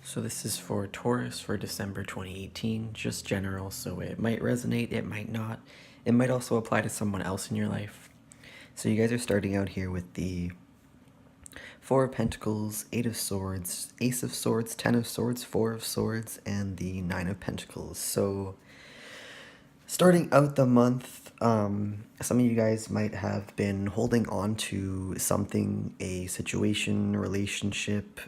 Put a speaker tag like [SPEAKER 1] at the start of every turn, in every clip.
[SPEAKER 1] So this is for Taurus for December 2018, just general, so it might resonate, it might not. It might also apply to someone else in your life. So you guys are starting out here with the Four of Pentacles, Eight of Swords, Ace of Swords, Ten of Swords, Four of Swords, and the Nine of Pentacles. So starting out the month, some of you guys might have been holding on to something, a situation, relationship,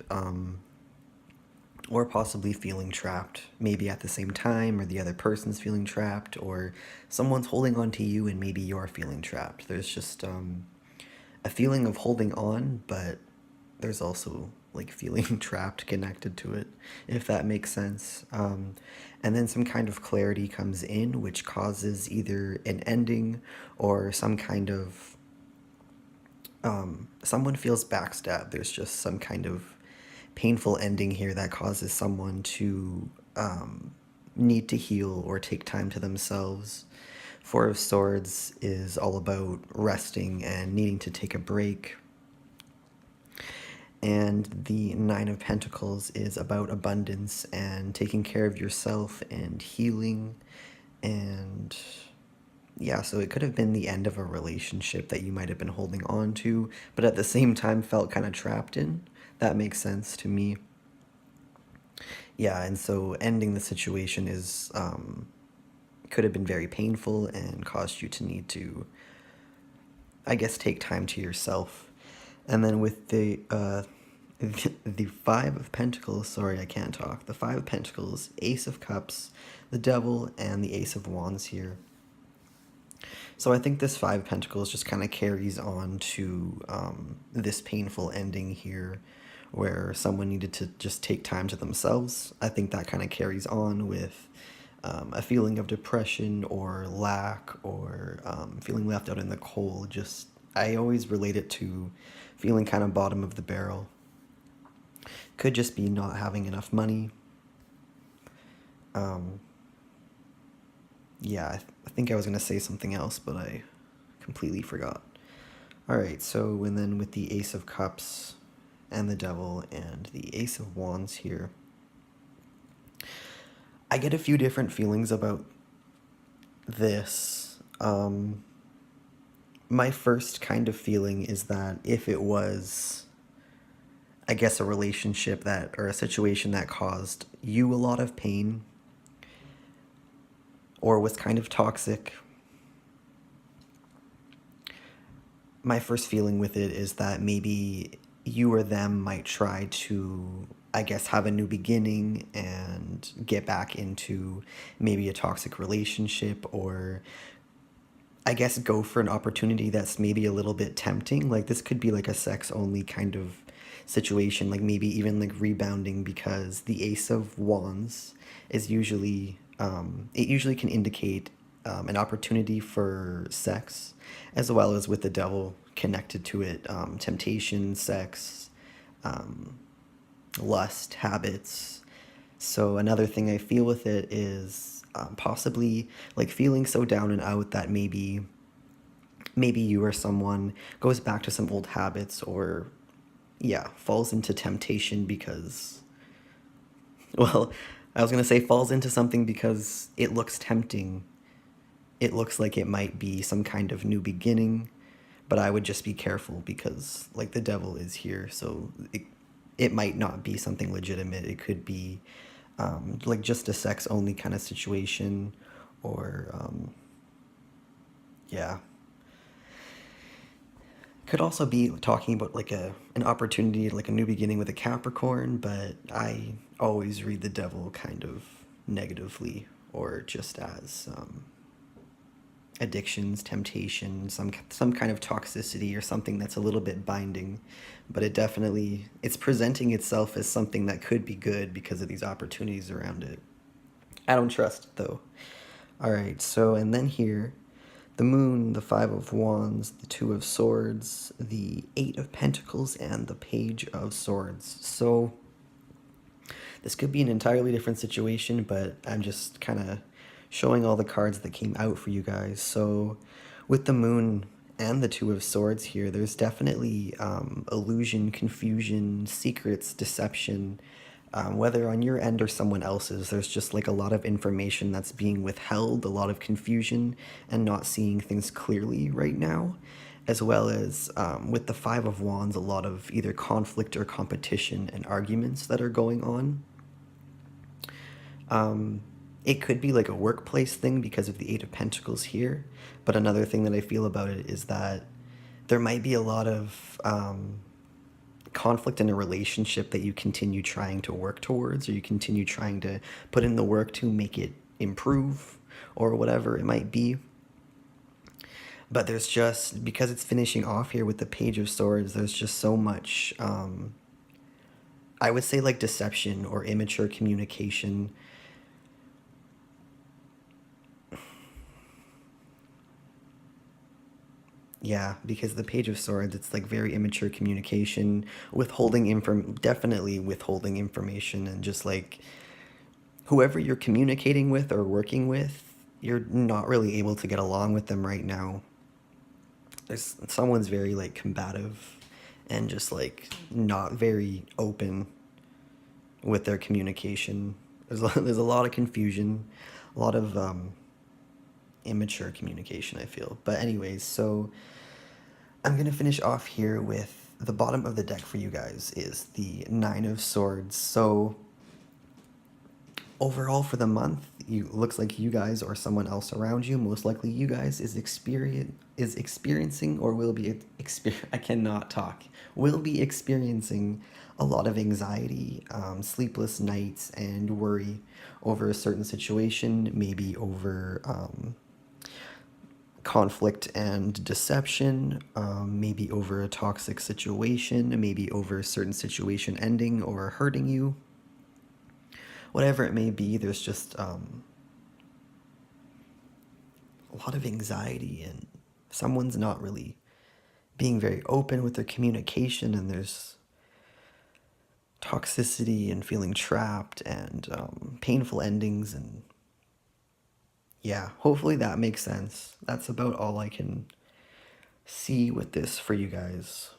[SPEAKER 1] or possibly feeling trapped, maybe at the same time, or the other person's feeling trapped, or someone's holding on to you and maybe you're feeling trapped. There's just a feeling of holding on, but there's also like feeling trapped connected to it, if that makes sense. And then some kind of clarity comes in, which causes either an ending or some kind of someone feels backstabbed. There's just some kind of painful ending here that causes someone to need to heal or take time to themselves. Four of Swords is all about resting and needing to take a break. And the Nine of Pentacles is about abundance and taking care of yourself and healing. And yeah, so it could have been the end of a relationship that you might have been holding on to, but at the same time felt kind of trapped in. That makes sense to me. Yeah, and so ending the situation is could have been very painful and caused you to need to, I guess, take time to yourself. And then with the Five of Pentacles, sorry, I can't talk. The Five of Pentacles, Ace of Cups, the Devil, and the Ace of Wands here. So I think this Five of Pentacles just kind of carries on to this painful ending here where someone needed to just take time to themselves. I think that kind of carries on with a feeling of depression or lack or feeling left out in the cold. Just, I always relate it to feeling kind of bottom of the barrel. Could just be not having enough money. Yeah, I think I was going to say something else, but I completely forgot. Alright, so and then with the Ace of Cups and the Devil and the Ace of Wands here, I get a few different feelings about this. My first kind of feeling is that if it was, I guess, a relationship that, or a situation that caused you a lot of pain, or was kind of toxic, my first feeling with it is that maybe you or them might try to, I guess, have a new beginning and get back into maybe a toxic relationship, or I guess go for an opportunity that's maybe a little bit tempting. Like this could be like a sex only kind of situation, like maybe even like rebounding, because the Ace of Wands is usually, it usually can indicate an opportunity for sex, as well as with the Devil connected to it, temptation, sex, lust, habits. So another thing I feel with it is possibly like feeling so down and out that maybe you or someone goes back to some old habits, or yeah, falls into temptation because, well, I was going to say falls into something because it looks tempting. It looks like it might be some kind of new beginning, but I would just be careful because like the Devil is here, so it might not be something legitimate. It could be like just a sex only kind of situation, or yeah. Could also be talking about like an opportunity, like a new beginning with a Capricorn, but I always read the Devil kind of negatively, or just as addictions, temptation, some kind of toxicity or something that's a little bit binding. But it's presenting itself as something that could be good because of these opportunities around it. I don't trust it though. Alright, so and then here, the Moon, the Five of Wands, the Two of Swords, the Eight of Pentacles, and the Page of Swords. So this could be an entirely different situation, but I'm just kind of showing all the cards that came out for you guys. So with the Moon and the Two of Swords here, there's definitely illusion, confusion, secrets, deception, whether on your end or someone else's, there's just like a lot of information that's being withheld, a lot of confusion, and not seeing things clearly right now, as well as with the Five of Wands, a lot of either conflict or competition and arguments that are going on. Um, it could be like a workplace thing because of the Eight of Pentacles here, but another thing that I feel about it is that there might be a lot of conflict in a relationship that you continue trying to work towards, or you continue trying to put in the work to make it improve, or whatever it might be. But there's just, because it's finishing off here with the Page of Swords, there's just so much, I would say, like deception or immature communication. Yeah, because the Page of Swords, it's like very immature communication, definitely withholding information, and just like whoever you're communicating with or working with, you're not really able to get along with them right now. There's someone's very like combative and just like not very open with their communication. There's a lot of confusion, a lot of immature communication, I feel. But anyways, so I'm gonna finish off here with the bottom of the deck for you guys is the Nine of Swords. So overall for the month, you looks like you guys or someone else around you, most likely you guys, is experiencing or will be I cannot talk. Will be experiencing a lot of anxiety, sleepless nights, and worry over a certain situation, maybe over conflict and deception, maybe over a toxic situation, maybe over a certain situation ending or hurting you. Whatever it may be, there's just a lot of anxiety, and someone's not really being very open with their communication, and there's toxicity and feeling trapped and painful endings. And yeah, hopefully that makes sense. That's about all I can see with this for you guys.